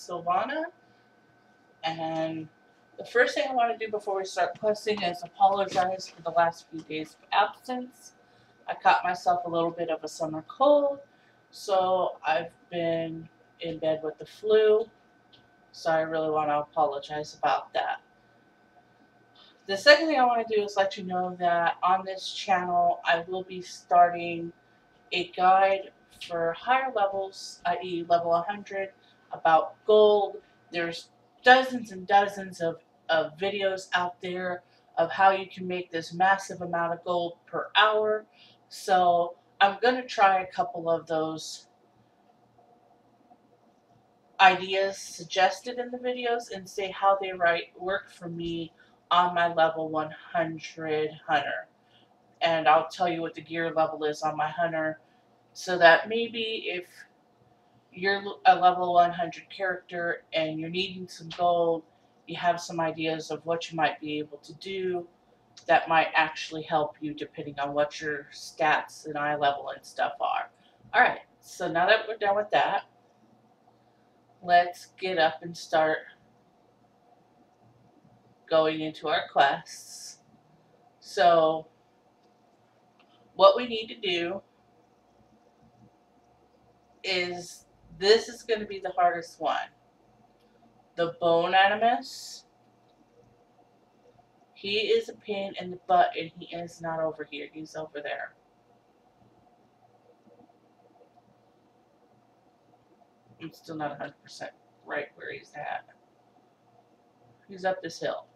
Sylvana, and the first thing I want to do before we start questing is apologize for the last few days of absence. I caught myself a little bit of a summer cold, so I've been in bed with the flu, so I really want to apologize about that. The second thing I want to do is let you know that on this channel I will be starting a guide for higher levels, i.e. level 100, about gold. There's dozens and dozens of videos out there of how you can make this massive amount of gold per hour. So I'm going to try a couple of those ideas suggested in the videos and say how they work for me on my level 100 hunter. And I'll tell you what the gear level is on my hunter, so that maybe if you're a level 100 character and you're needing some gold, you have some ideas of what you might be able to do that might actually help you depending on what your stats and eye level and stuff are. Alright, so now that we're done with that, let's get up and start going into our quests. So, what we need to do is, this is going to be the hardest one. The bone animus. He is a pain in the butt, and he is not over here. He's over there. I'm still not 100% right where he's at. He's up this hill.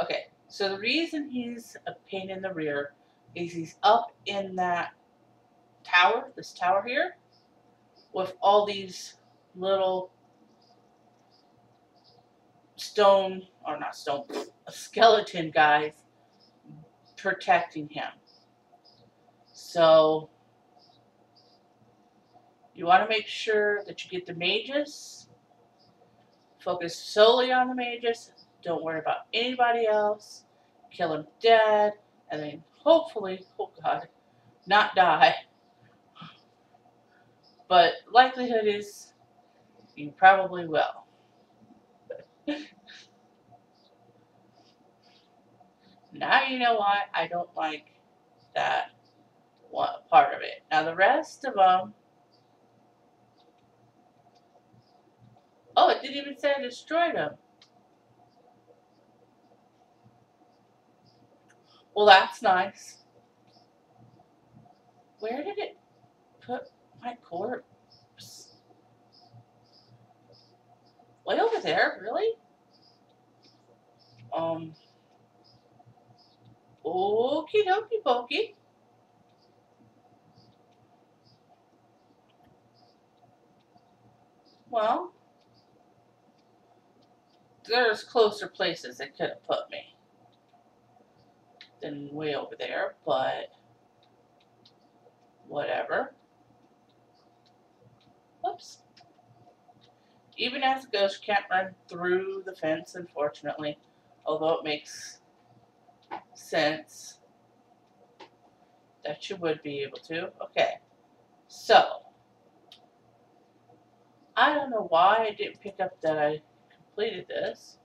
Okay, so the reason he's a pain in the rear is he's up in that tower, this tower here, with all these little skeleton guys protecting him. So you want to make sure that you get the mages. Focus solely on the mages. Don't worry about anybody else. Kill him dead, and then hopefully, oh God, not die. But likelihood is you probably will. Now you know why I don't like that one part of it. Now the rest of them, oh, it didn't even say I destroyed them. Well, that's nice. Where did it put my corpse? Way over there, really? Okie dokie pokey. Well, there's closer places it could have put me than way over there, but whatever. Whoops. Even as a ghost, you can't run through the fence, unfortunately, although it makes sense that you would be able to. Okay, so I don't know why I didn't pick up that I completed this,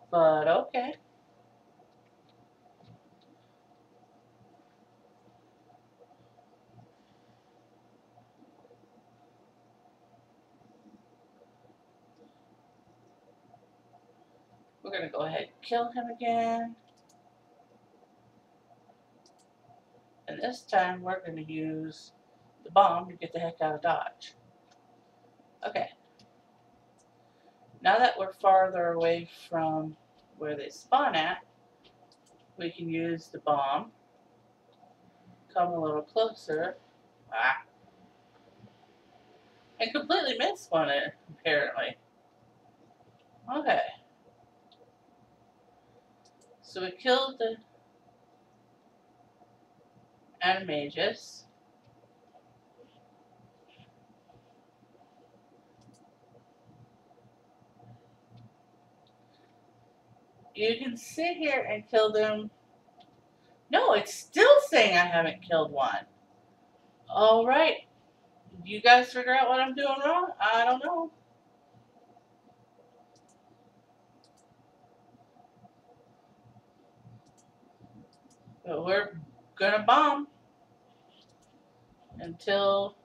but okay. We're going to go ahead and kill him again. And this time we're going to use the bomb to get the heck out of Dodge. Okay. Now that we're farther away from where they spawn at, we can use the bomb. Come a little closer. Ah. And completely missed one, apparently. Okay. So we killed the animagus. You can sit here and kill them. No, it's still saying I haven't killed one. Alright, You guys figure out what I'm doing wrong? I don't know. But we're gonna bomb until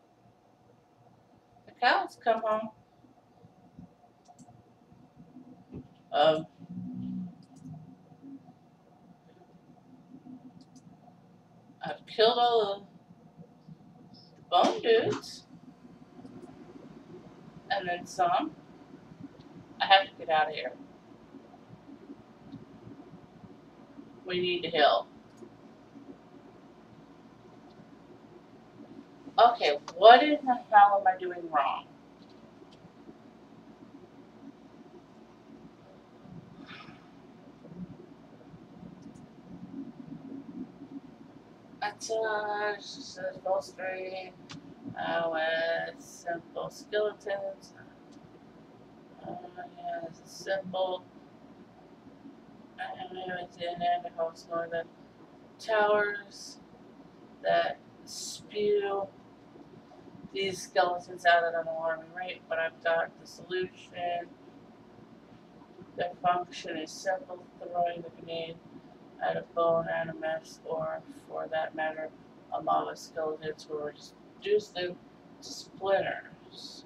the cows come home. Um, I've killed all the bone dudes, and then some. I have to get out of here. We need to heal. Okay, what in the hell am I doing wrong? Attach simple string with simple skeletons. Yes, simple. And the host northern towers that spew these skeletons out at an alarming rate, but I've got the solution. The function is simple, throwing the grenade at a bone and a mess, or for that matter, a mob of skeletons will reduce them to splinters.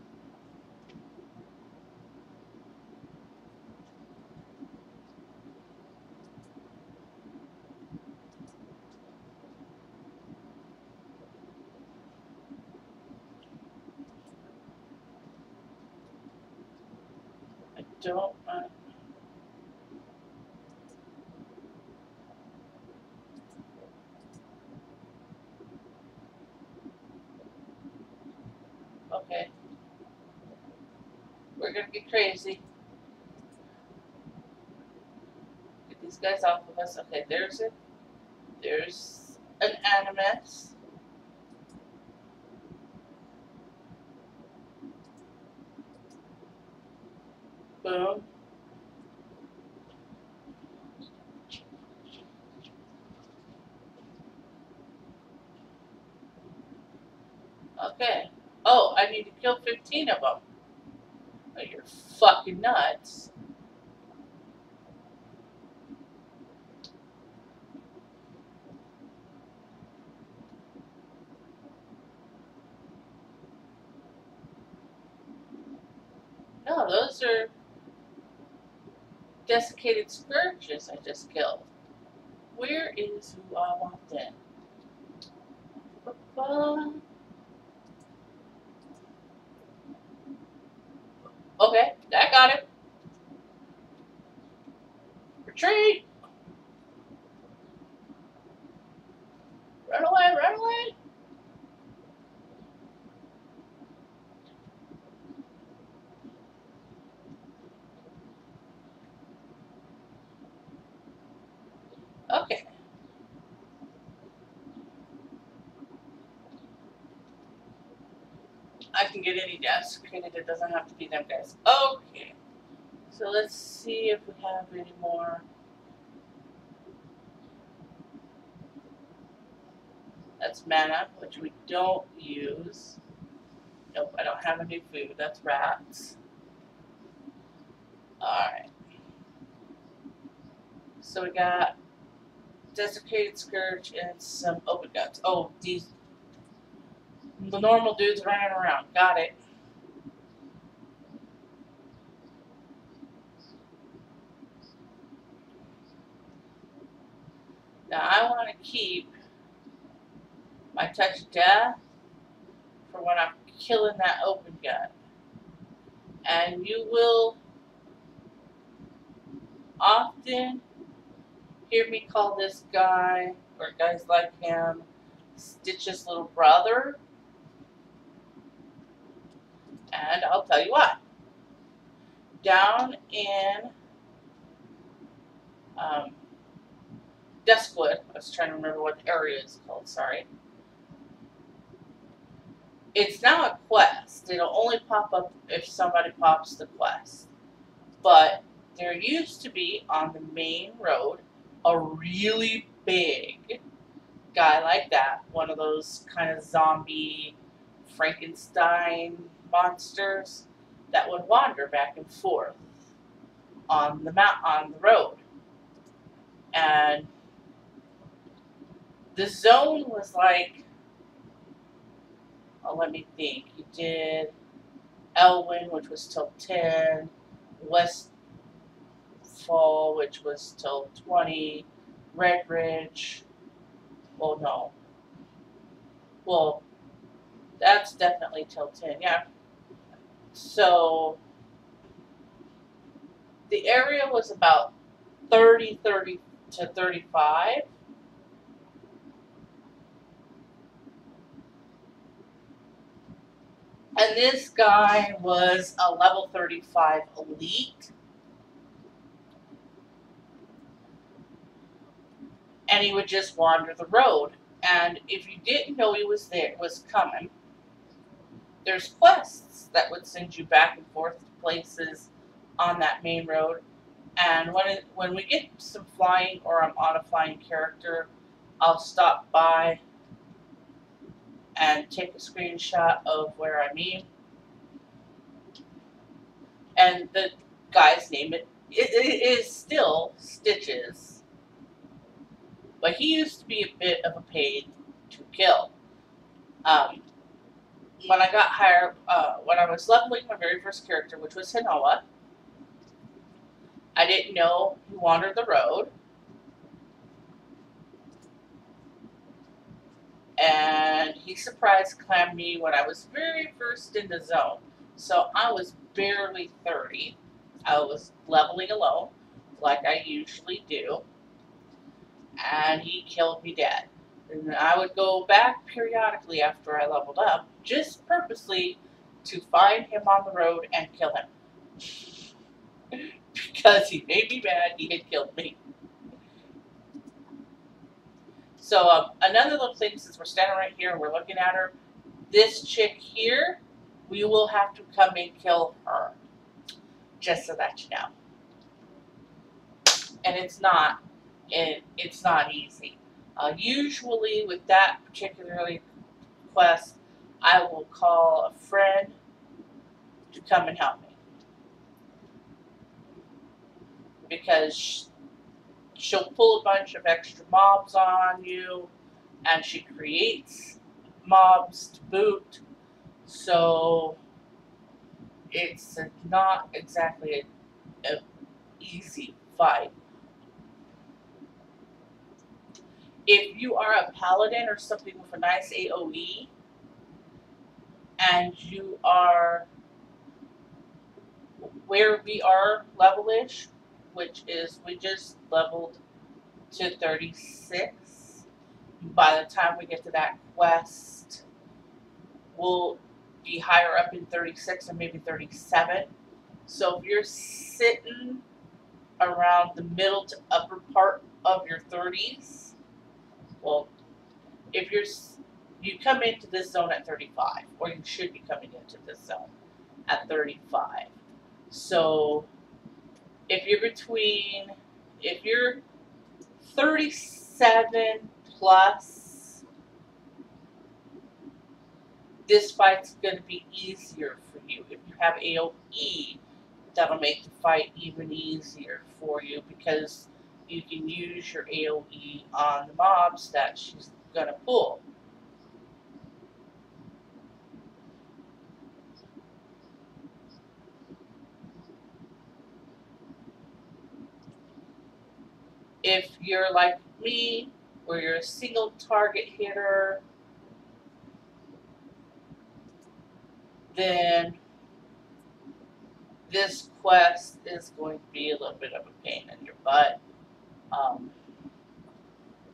I don't. Okay. We're gonna get crazy. Get these guys off of us. Okay, there's it. There's an animus. Boom. Okay. Oh, I need to kill 15 of them. Oh, you're fucking nuts. No, those are desiccated scourges I just killed. Where is who I want then? Okay, I got it. Retreat! Run away, run away! Okay. I can get any desiccated, it doesn't have to be them guys. Okay. So let's see if we have any more. That's mana, which we don't use. Nope, I don't have any food. That's rats. Alright. So we got desiccated scourge and some open guts. Oh, the normal dudes running around. Got it. Now I want to keep my touch of death for when I'm killing that open gut. And you will often hear me call this guy, or guys like him, Stitch's little brother. And I'll tell you why. Down in Duskwood, I was trying to remember what the area is called, sorry. It's now a quest. It'll only pop up if somebody pops the quest. But there used to be on the main road a really big guy like that. One of those kind of zombie Frankenstein monsters that would wander back and forth on the road. And the zone was like, oh, let me think. You did Elwyn, which was till 10, Westfall, which was till 20, Red Ridge. Well, no. Well, that's definitely till 10, yeah. So the area was about 30 to 35. And this guy was a level 35 elite. And he would just wander the road. And if you didn't know he was coming, there's quests that would send you back and forth to places on that main road. And when we get some flying, or I'm on a flying character, I'll stop by and take a screenshot of where I mean. And the guy's name it is still Stitches, but he used to be a bit of a pain to kill. When I got hired, when I was leveling my very first character, which was Hinoa, I didn't know he wandered the road. And he surprise clammed me when I was very first in the zone. So I was barely 30. I was leveling alone, like I usually do. And he killed me dead. And I would go back periodically after I leveled up, just purposely to find him on the road and kill him. Because he made me mad, he had killed me. So another little thing, since we're standing right here and we're looking at her, this chick here, we will have to come and kill her. Just so that you know. And it's not easy. Usually with that particular quest, I will call a friend to come and help me. Because she'll pull a bunch of extra mobs on you, and she creates mobs to boot, so it's not exactly an easy fight. If you are a paladin or something with a nice AoE, and you are where we are level-ish, which is we just leveled to 36. By the time we get to that quest, we'll be higher up in 36 or maybe 37. So if you're sitting around the middle to upper part of your 30s, well, if you come into this zone at 35, or you should be coming into this zone at 35. So if you're 37 plus, this fight's going to be easier for you. If you have AoE, that'll make the fight even easier for you, because you can use your AoE on the mobs that she's going to pull. If you're like me, where you're a single target hitter, then this quest is going to be a little bit of a pain in your butt.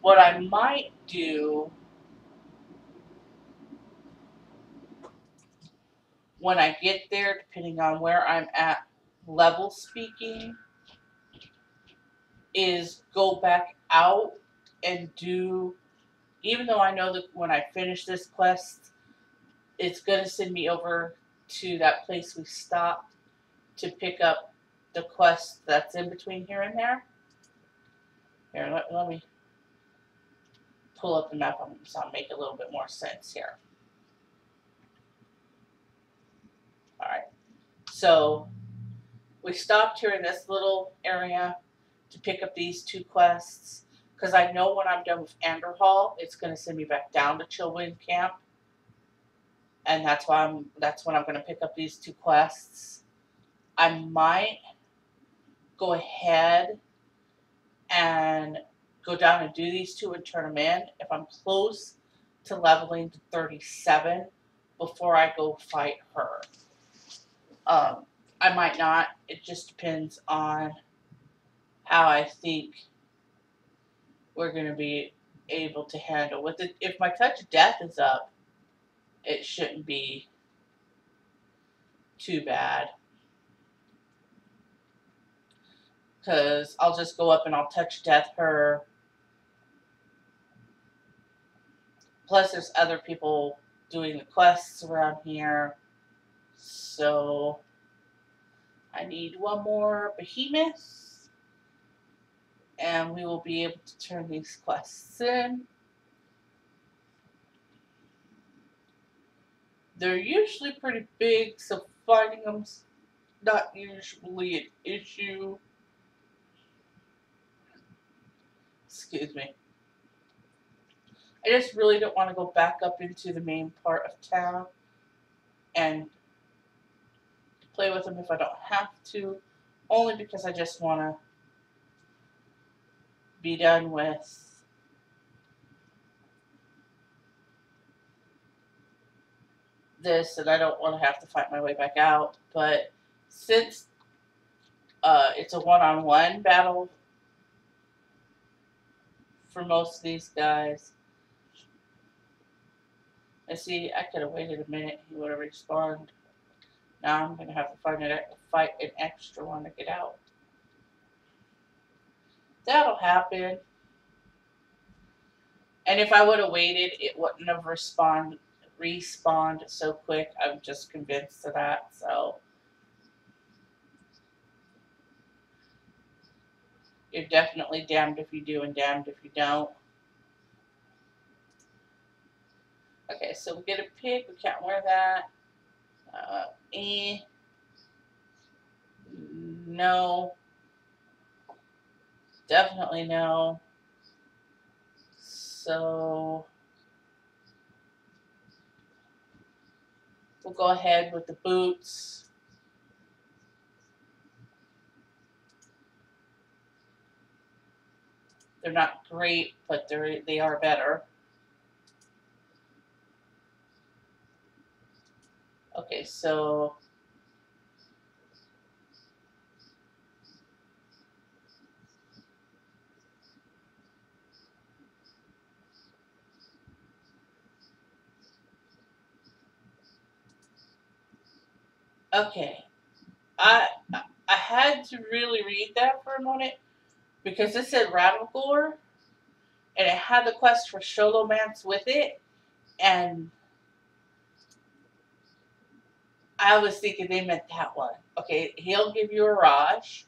What I might do when I get there, depending on where I'm at level speaking, is go back out and do, even though I know that when I finish this quest, it's going to send me over to that place we stopped to pick up the quest that's in between here and there. Here, let me pull up the map so I'll make a little bit more sense here. Alright. So we stopped here in this little area to pick up these 2 quests. Because I know when I'm done with Anderhall, it's going to send me back down to Chillwind Camp. And that's when I'm going to pick up these 2 quests. I might go ahead and go down and do these 2 and turn them in if I'm close to leveling to 37 before I go fight her. I might not. It just depends on how I think we're going to be able to handle with it. If my touch of death is up, it shouldn't be too bad. Because I'll just go up and I'll touch death her. Plus there's other people doing the quests around here. So I need 1 more behemoth. And we will be able to turn these quests in. They're usually pretty big, so finding them's not usually an issue. Excuse me. I just really don't want to go back up into the main part of town and play with them if I don't have to. Only because I just want to be done with this, and I don't want to have to fight my way back out. But since it's a one-on-one battle for most of these guys, I see I could have waited a minute. He would have respawned. Now I'm going to have to fight an extra one to get out. That'll happen. And if I would have waited, it wouldn't have respawned so quick. I'm just convinced of that. So you're definitely damned if you do and damned if you don't. Okay, so we get a pig. We can't wear that. No. Definitely no. So we'll go ahead with the boots. They're not great, but they are better. Okay, so okay. I had to really read that for a moment because it said Ravagore and it had the quest for Sholomance with it, and I was thinking they meant that one. Okay, he'll give you a Raj.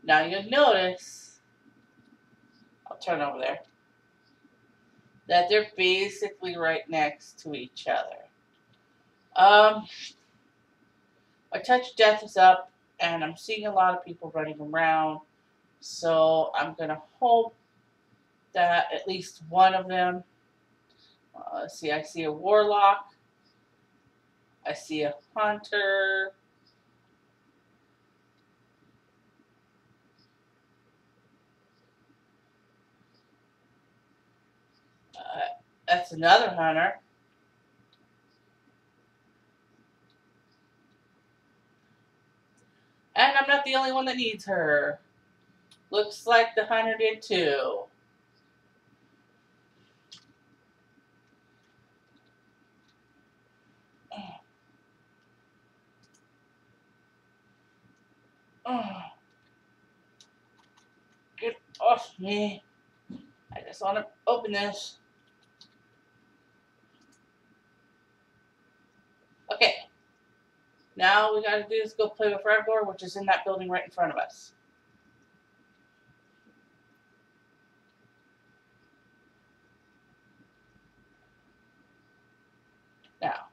Now you'll notice, I'll turn over there, that they're basically right next to each other. My touch of death is up, and I'm seeing a lot of people running around, so I'm gonna hope that at least one of them. Let's see, I see a warlock. I see a hunter. That's another hunter. And I'm not the only one that needs her. Looks like the hunter did too. Get off me. I just want to open this. Okay. Now we gotta do is go play with Ravagore, which is in that building right in front of us. Now,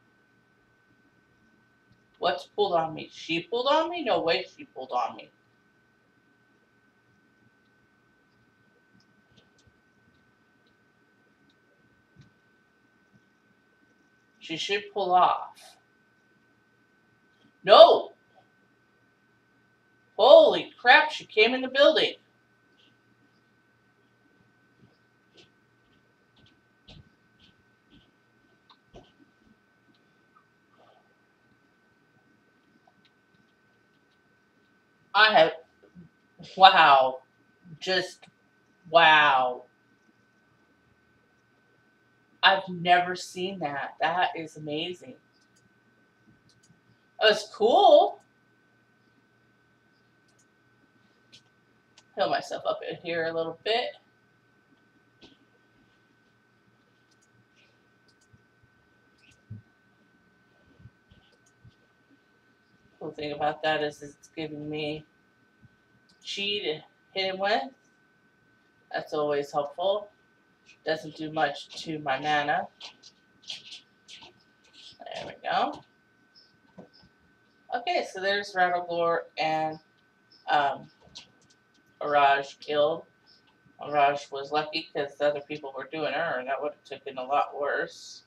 What's pulled on me? She pulled on me? No way she pulled on me. She should pull off. No! Holy crap, she came in the building. I have, wow. Just, wow. I've never seen that. That is amazing. That was cool. Heal myself up in here a little bit. Cool thing about that is it's giving me chi to hit him with. That's always helpful. Doesn't do much to my mana. There we go. Okay, so there's Rattlegore and Araj killed. Araj was lucky because the other people were doing her, and that would have taken a lot worse.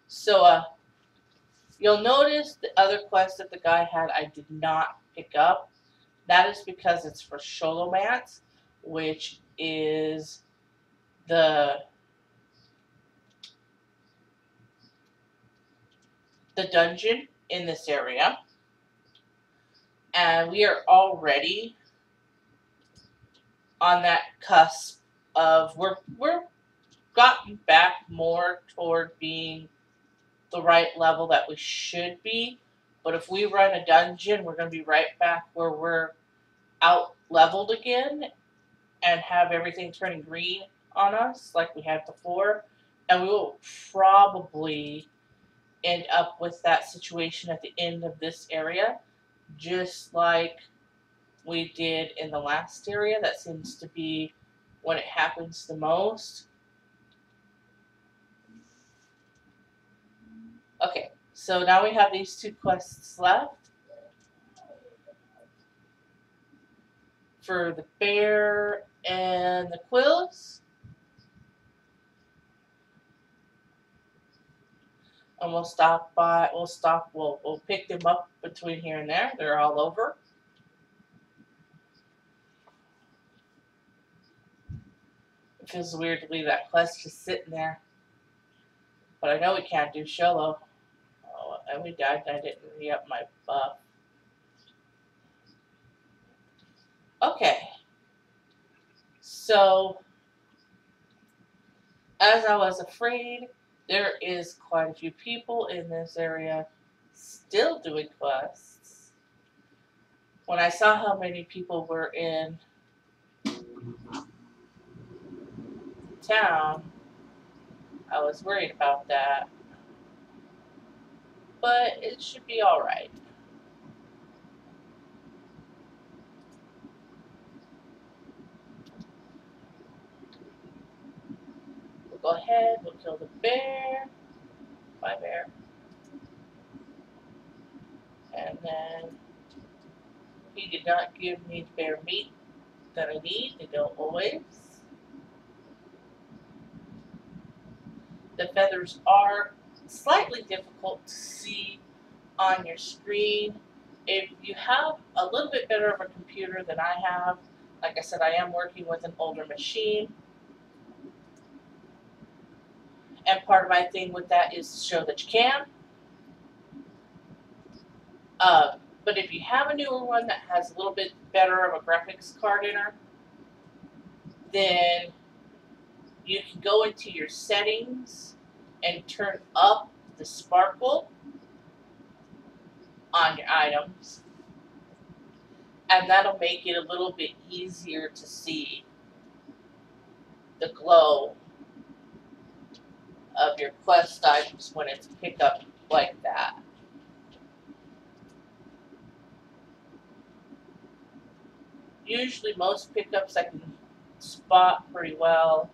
So, you'll notice the other quest that the guy had I did not pick up. That is because it's for Sholomance, which is the dungeon in this area. And we are already on that cusp of we're gotten back more toward being the right level that we should be. But if we run a dungeon, we're going to be right back where we're out leveled again and have everything turning green on us like we had before. And we will probably end up with that situation at the end of this area, just like we did in the last area. That seems to be when it happens the most. Okay, so now we have these two quests left. For the bear and the quills. And we'll pick them up between here and there. They're all over. It feels weird to leave that quest just sitting there. But I know we can't do Sholo. Oh, and we died and I didn't re-up my buff. Okay. So, as I was afraid, there is quite a few people in this area still doing quests. When I saw how many people were in town, I was worried about that. But it should be alright. We'll go ahead, we'll kill the bear. Bye, bear. And then he did not give me the bear meat that I need. They don't always. The feathers are slightly difficult to see on your screen. If you have a little bit better of a computer than I have, like I said, I am working with an older machine. And part of my thing with that is to show that you can. But if you have a newer one that has a little bit better of a graphics card in her, then you can go into your settings and turn up the sparkle on your items. And that'll make it a little bit easier to see the glow of your quest items when it's picked up like that. Usually most pickups I can spot pretty well.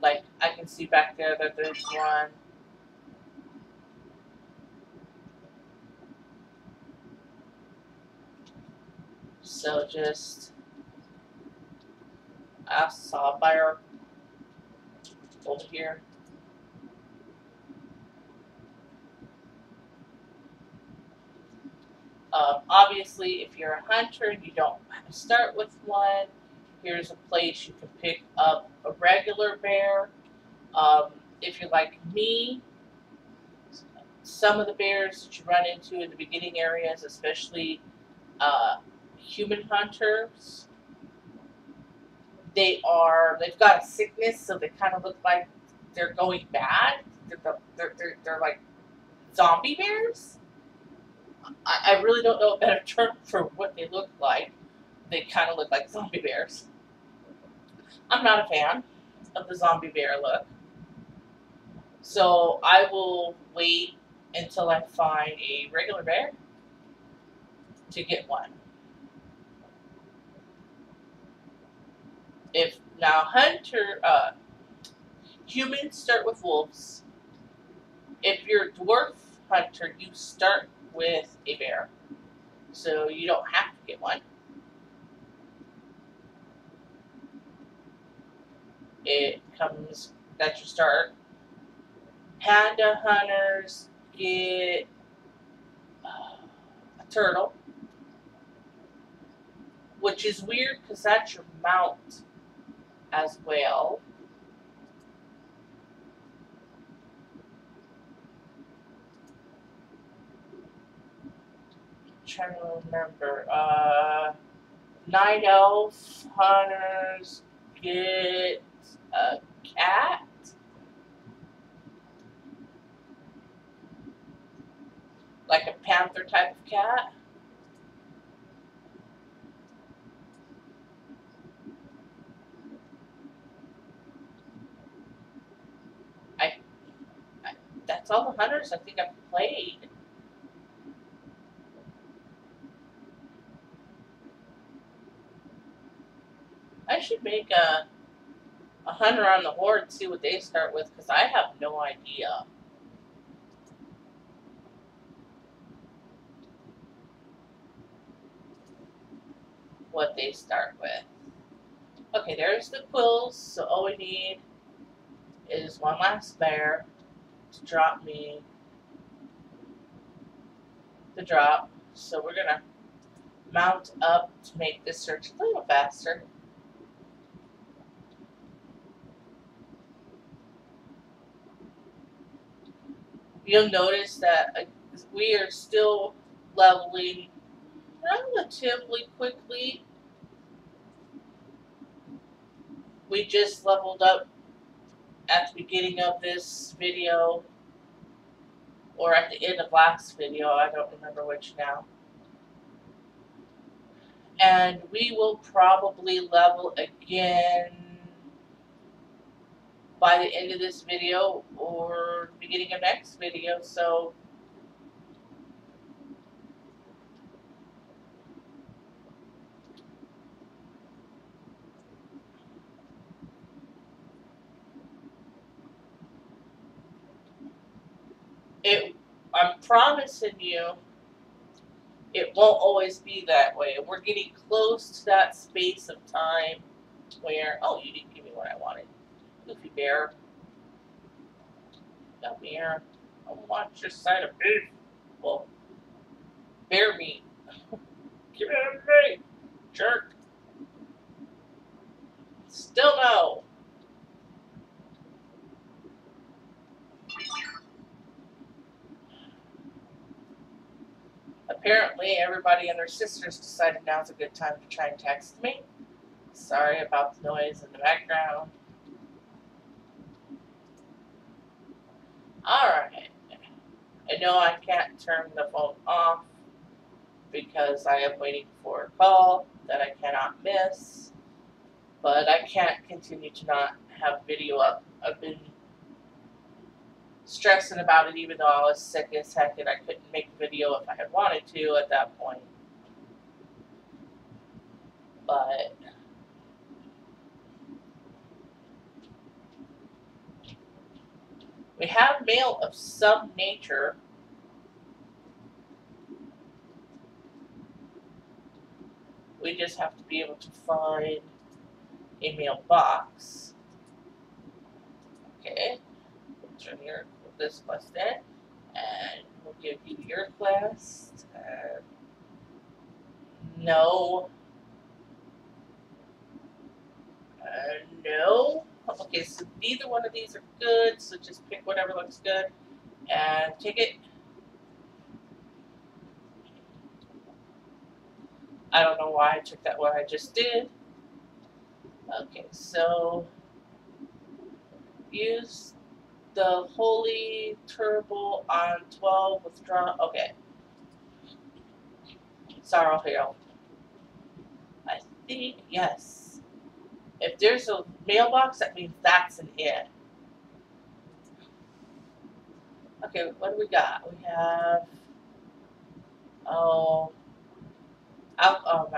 Like can see back there that there's one. So just, I saw a bear over here. Obviously, if you're a hunter, you don't have to start with one. Here's a place you can pick up a regular bear. If you're like me, some of the bears that you run into in the beginning areas, especially human hunters, they've got a sickness, so they kind of look like they're going bad. They're like zombie bears. I really don't know a better term for what they look like. They kind of look like zombie bears. I'm not a fan of the zombie bear look. So I will wait until I find a regular bear to get one. If now humans start with wolves. If you're a dwarf hunter, you start with a bear. So you don't have to get one. It comes, that's your start. Panda hunters get a turtle, which is weird because that's your mount as well. I'm trying to remember. Night elf hunters get a cat. Like a panther type of cat. That's all the hunters I think I've played. I should make a hunter on the horde and see what they start with, because I have no idea. What they start with. Okay, there's the quills, so all we need is one last bear to drop me the drop. So we're gonna mount up to make this search a little faster. You'll notice that we are still leveling relatively quickly. We just leveled up at the beginning of this video, or at the end of last video, I don't remember which now. And we will probably level again by the end of this video or beginning of next video. So I'm promising you, it won't always be that way. We're getting close to that space of time where, oh, you didn't give me what I wanted. Goofy bear. Come here. I want your side of beef. Well, bear meat. Give it to me, jerk. Still no. Apparently, everybody and their sisters decided now's a good time to try and text me. Sorry about the noise in the background. Alright. I know I can't turn the phone off because I am waiting for a call that I cannot miss. But I can't continue to not have video up. I've been stressing about it even though I was sick as heck and I couldn't make a video if I had wanted to at that point. But We have mail of some nature. We just have to be able to find a mailbox. Okay, we'll turn your this quest in, and we'll give you your quest. No. No. Okay, so neither one of these are good, so just pick whatever looks good and take it. I don't know why I took that one, I just did. Okay, so use the Holy Turtle on 12, withdraw. Okay. Sorrow Hero. I think, yes. If there's a mailbox, that means that's an it. Okay, what do we got? We have, oh, oh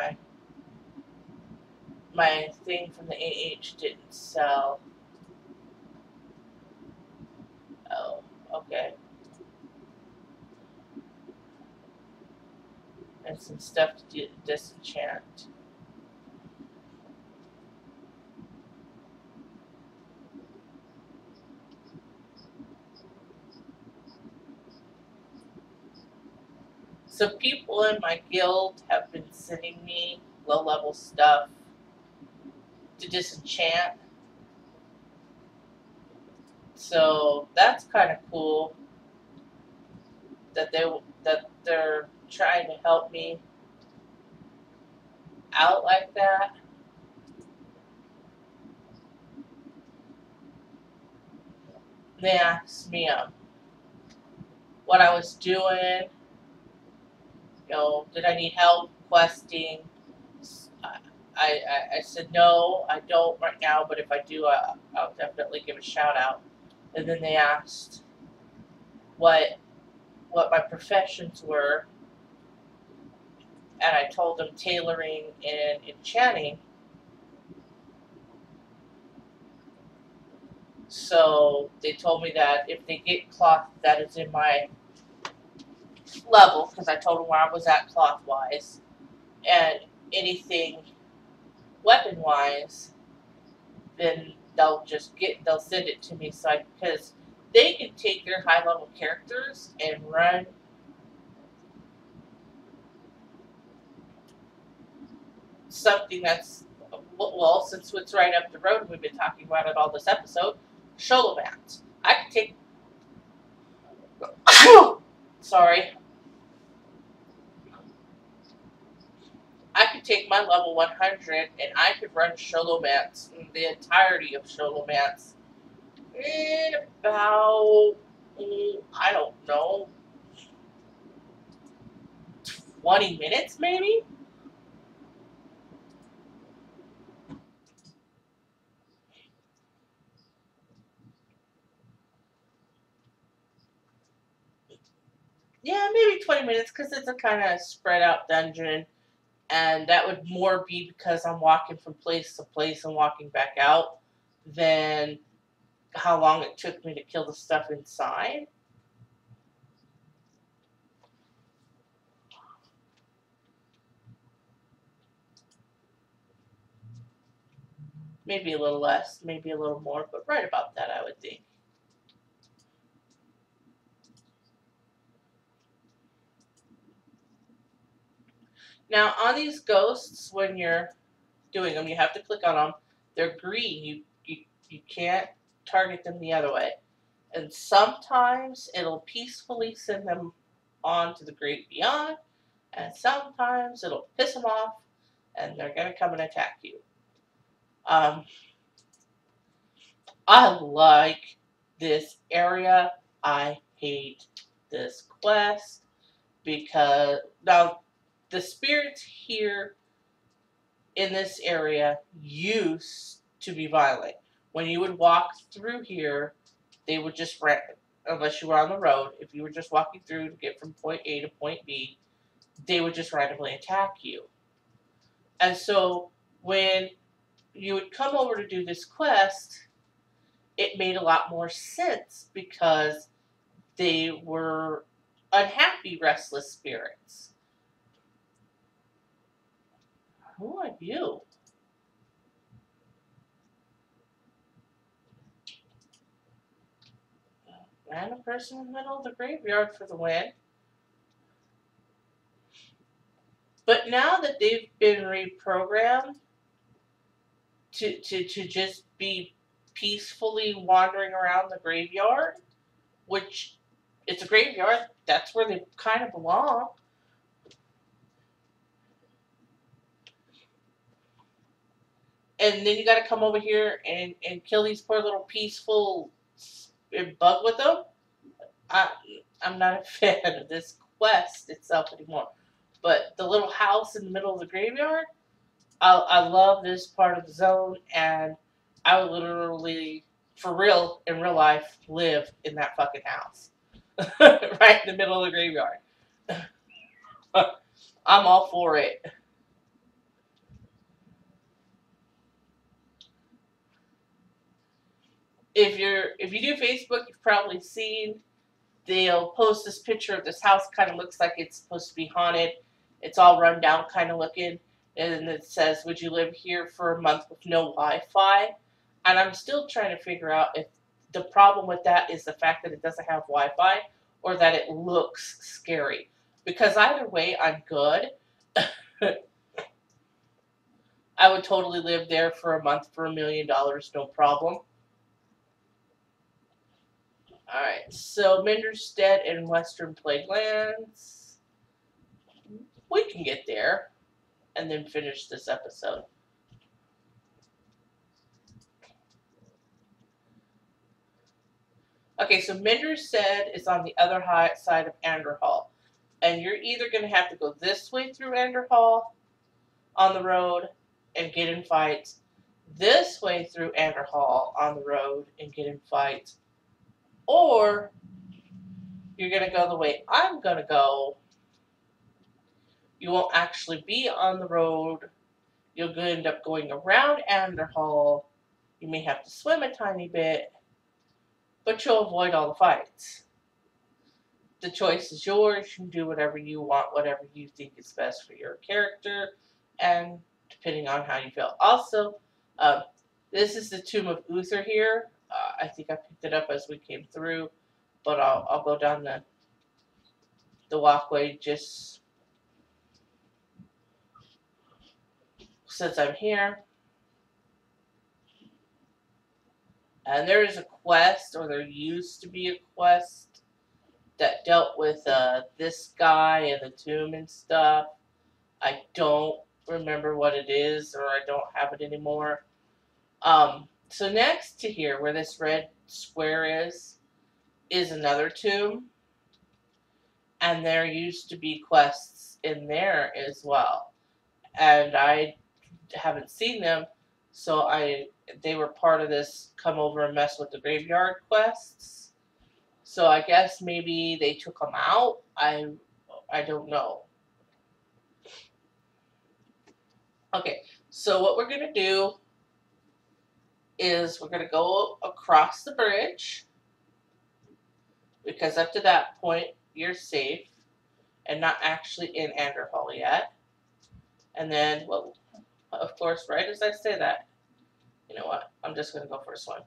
my thing from the AH didn't sell. Oh, okay. And some stuff to disenchant. So people in my guild have been sending me low-level stuff to disenchant. So that's kind of cool that they're trying to help me out like that. They asked me what I was doing. Did I need help questing? I said no, I don't right now, but if I do, I'll definitely give a shout out. And then they asked what my professions were, and I told them tailoring and enchanting. So they told me that if they get cloth that is in my level, because I told them where I was at cloth wise, and anything weapon wise, then they'll send it to me, so because they can take their high level characters and run something that's, well, since it's right up the road, we've been talking about it all this episode, Sholomance. I could take sorry. I could take my level 100 and I could run Sholomance, the entirety of Sholomance, in about, I don't know, 20 minutes maybe? Yeah, maybe 20 minutes because it's a kind of spread out dungeon. And that would more be because I'm walking from place to place and walking back out than how long it took me to kill the stuff inside. Maybe a little less, maybe a little more, but right about that, I would think. Now, on these ghosts, when you're doing them, you have to click on them. They're green. You can't target them the other way. And sometimes it'll peacefully send them on to the great beyond, and sometimes it'll piss them off, and they're going to come and attack you. I like this area. I hate this quest because now the spirits here in this area used to be violent. When you would walk through here, they would just unless you were on the road, if you were just walking through to get from point A to point B, they would just randomly attack you. And so when you would come over to do this quest, it made a lot more sense because they were unhappy, restless spirits. Who are you? Random person in the middle of the graveyard for the win. But now that they've been reprogrammed to just be peacefully wandering around the graveyard, which it's a graveyard, that's where they kind of belong. And then you got to come over here and kill these poor little peaceful bug with them. I, I'm not a fan of this quest itself anymore. But the little house in the middle of the graveyard, I love this part of the zone, and I would literally, for real, in real life, live in that fucking house. Right in the middle of the graveyard. I'm all for it. If you do Facebook, you've probably seen they'll post this picture of this house. Kind of looks like it's supposed to be haunted. It's all run down, kind of looking, and it says, "Would you live here for a month with no Wi-Fi?" And I'm still trying to figure out if the problem with that is the fact that it doesn't have Wi-Fi or that it looks scary. Because either way, I'm good. I would totally live there for a month for $1 million, no problem. Alright, so Minderstead and Western Plaguelands. We can get there and then finish this episode. Okay, so Minderstead is on the other side of Anderhall. And you're either going to have to go this way through Anderhall on the road and get in fights, this way through Anderhall on the road and get in fights, or you're going to go the way I'm going to go. You won't actually be on the road. You'll end up going around Anderhall. You may have to swim a tiny bit, but you'll avoid all the fights. The choice is yours. You can do whatever you want, whatever you think is best for your character, and depending on how you feel. Also, this is the Tomb of Uther here. I think I picked it up as we came through, but I'll go down the walkway just since I'm here. And there is a quest, or there used to be a quest, that dealt with this guy and the tomb and stuff. I don't remember what it is, or I don't have it anymore. So next to here, where this red square is another tomb. And there used to be quests in there as well. And I haven't seen them, so they were part of this come over and mess with the graveyard quests. So I guess maybe they took them out. I don't know. Okay, so what we're going to do is we're going to go across the bridge, because up to that point you're safe and not actually in Anderhall yet. And then, well, of course, right as I say that, you know what, I'm just going to go for a swim.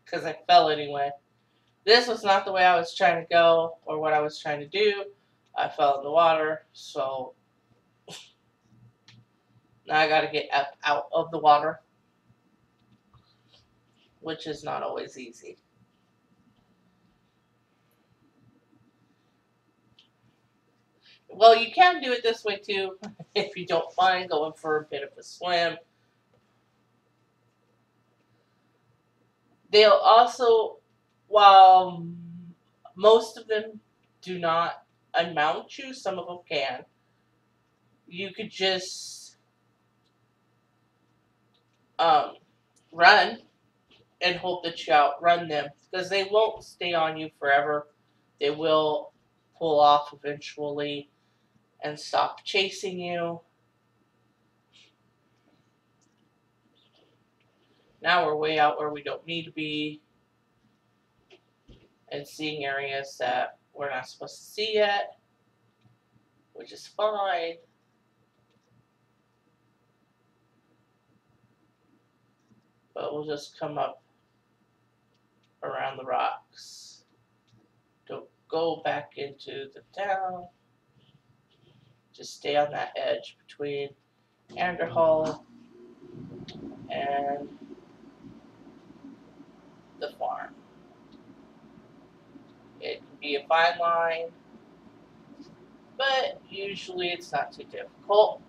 Because I fell anyway. This was not the way I was trying to go or what I was trying to do. I fell in the water, so now I got to get out of the water, which is not always easy. Well, you can do it this way too, if you don't mind going for a bit of a swim. They'll also, while most of them do not unmount you, some of them can. You could just run and hope that you outrun them, because they won't stay on you forever. They will pull off eventually and stop chasing you. Now we're way out where we don't need to be and seeing areas that we're not supposed to see yet, which is fine. But we'll just come up around the rocks. Don't go back into the town. Just stay on that edge between Anderhall and the farm. It can be a fine line, but usually it's not too difficult.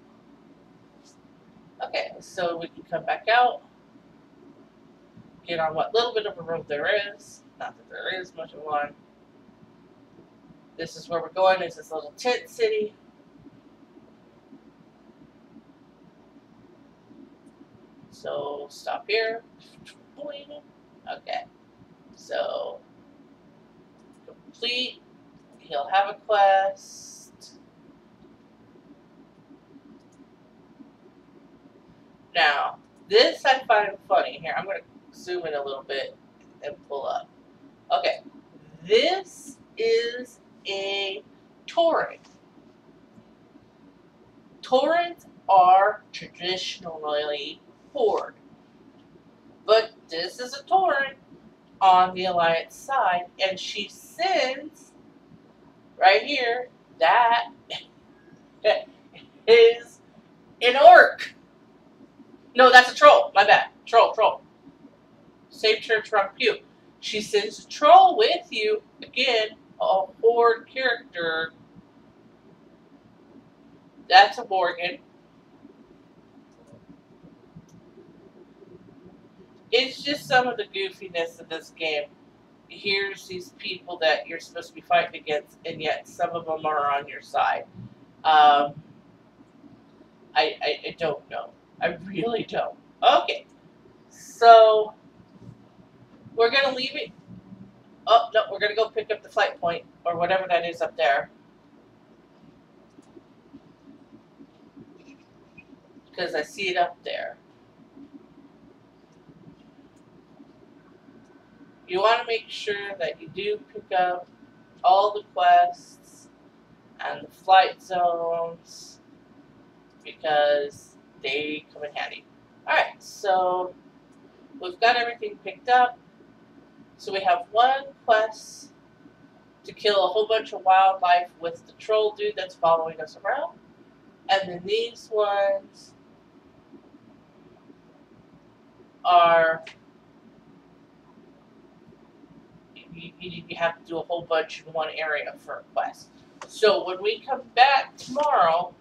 Okay, so we can come back out, get on what little bit of a road there is. Not that there is much of one. This is where we're going, is this little tent city. So stop here. Okay, so complete. He'll have a quest. Now, this I find funny. Here, I'm going to zoom in a little bit and pull up. Okay, this is a torrent. Torrents are traditionally poured, but this is a torrent on the Alliance side, and she sends right here that is an orc. No, that's a troll. My bad. Troll. Same church, wrong pew. She sends a troll with you. Again, a horde character. That's a Morgan. It's just some of the goofiness of this game. Here's these people that you're supposed to be fighting against, and yet some of them are on your side. I don't know. I really don't. Okay, so we're gonna leave it. Oh no, we're gonna go pick up the flight point or whatever that is up there, because I see it up there. You want to make sure that you do pick up all the quests and the flight zones, because they come in handy. Alright, so we've got everything picked up. So we have one quest to kill a whole bunch of wildlife with the troll dude that's following us around. And then these ones are, you have to do a whole bunch in one area for a quest. So when we come back tomorrow,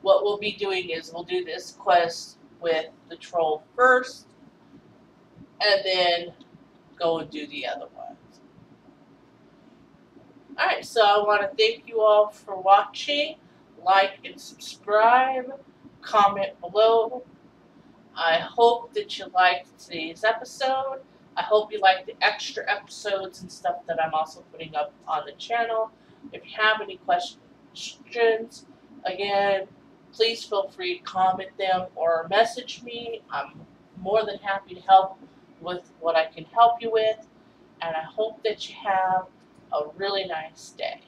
what we'll be doing is we'll do this quest with the troll first, and then go and do the other ones. Alright, so I want to thank you all for watching. Like and subscribe. Comment below. I hope that you liked today's episode. I hope you like the extra episodes and stuff that I'm also putting up on the channel. If you have any questions, again, please feel free to comment them or message me. I'm more than happy to help with what I can help you with. And I hope that you have a really nice day.